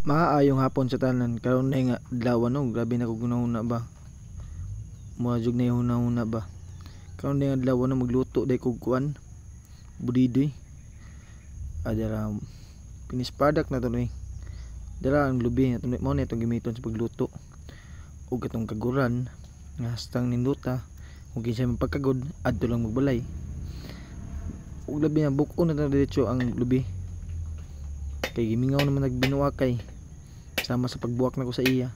Maayong hapon sa tanan. Karon na nga adlaw no, grabe na ko gunahuna ba. Muadjog na hunahuna ba. Karon na nga adlaw no, magluto day kog kuan. Budidoy. Adara finish product na to ni. Dara ang lubi na to mo na itong gimiton sa pagluto. Ug katong kaguran nga hastang ninduta. Kung kinsa man pagkagod adto lang magbalay. Ug labi na buk-on na diretso ang lubi. Kay gimingaw naman nagbinuwakay sama sa pagbuwak na ko sa iya.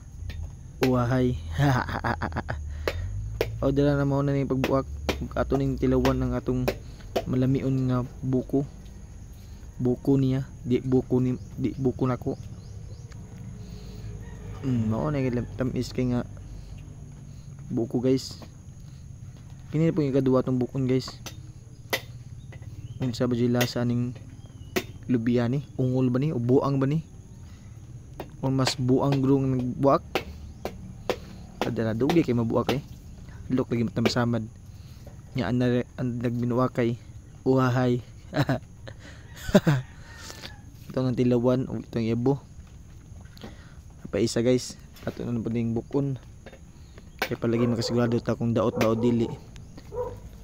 Uwahay. O dala na mo na ning pagbuwak ato ning tilawan ng atong malamion nga buko. Buko niya, di buko nako. Mao na gid tamis kay nga buko guys. Kini po yung ikaduwa tong bukon guys. Unsa ba jud lasa ning lubiya ni? Ungol ba ni o buang ba ni? O mas buang grong nagbuak? Adala dugi kay mabuak eh. Look lagi matamasamad. Nya an nagbinuwakay. Uhahay. Ito ng tilawan o itong yabo. Pa isa guys. Ato na puding bukon. Kaya palagi makasigurado ta kung daot ba o dili.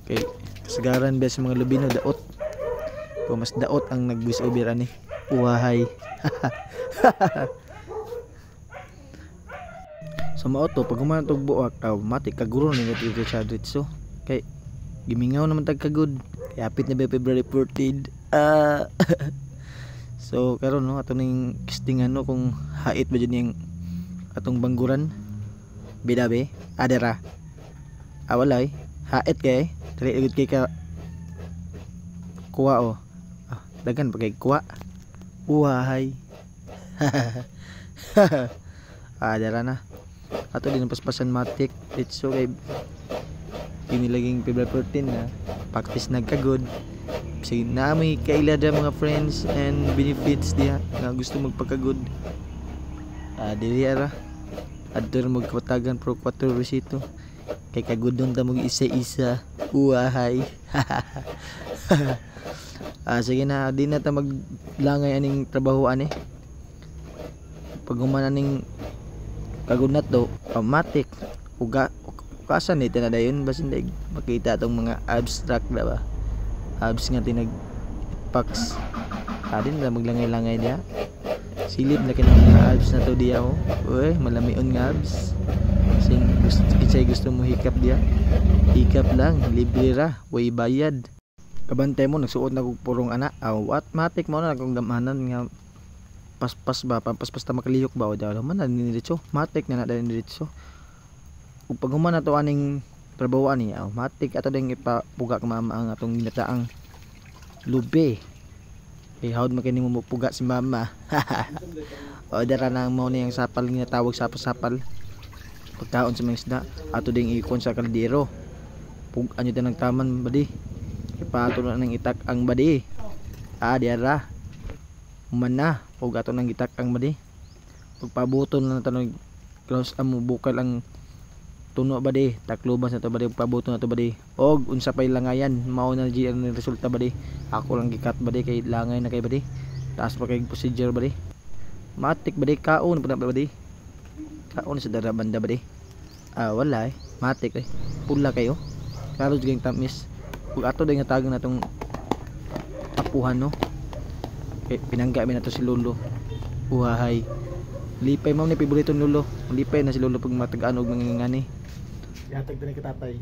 Kay kasagaran ba sa mga lubi na daot. Kung mas daot ang nag-voice over ani. Uhahay. Sa maoto pag human tog buak matik kaguro ni dito sa diretso. Kay gimingaw naman tag kagud. Kay hapit na ba February 14. So karon no ato ning kistingan no kung hait ba jud ning atong bangguran. Bidabe adara. Awalay hait kay dili gud kay ka kuha o. Dagan pagay kuha. Uwahay. Adara na. Ato din paspasan matik. It's so kay inilaging February 14 na practice nagkagod. Sige na may kailada mga friends and benefits diha nga gusto magpakagod. Dili ara. Adto mo kawatagan pro 4 resito. Kay kagudon ta mo isa-isa. Uwahay. Sige na di na ta maglangay aning trabahoan eh. Pag humana ning kagunat do matik ugasan ni tinadayon basin day makita tong mga abstract ba abs nga tinag packs din na maglangay-langay dia silip na kinang mga abs na to diya oh oy malamion nga abs sing gusto mo hikap dia hikap lang libre ra way bayad kabantay mo nagsuot na kog purong ana what matik mo na kung gamahanan nga paspas ba paspas ta makalihok ba o daw man na diretso matik na na diretso ug pag human na to aning trabahoan ni matik ato ding ipapuga ka mama ang atong ginataang lubi hawd man kini mo puga si mama o dara na mo ni ang sapal ginatawag sapal pagkaon sa mga isda ato ding ikon sa kaldero pug anyo ta nagtaman badi ipato na nang itak ang badi diara human na ug ato nang gitak ang badi pagpabuton na tanong close amo bukal ang tuno badi takloban sa to badi pagpabuton na to badi og unsa pay langayan mao na di ang resulta badi ako lang gikat badi kay langay na kay badi taas pa kay procedure badi matik badi kaon pa badi kaon sa dara banda badi wala matik pula kayo karo jud tamis ug ato day nga tagan natong apuhan no pinangga mi na to si Lolo. Uhahay. Lipay mo ni paborito ni Lolo. Lipay na si Lolo pag matagaan og mangingani. Yatag din kita tatay.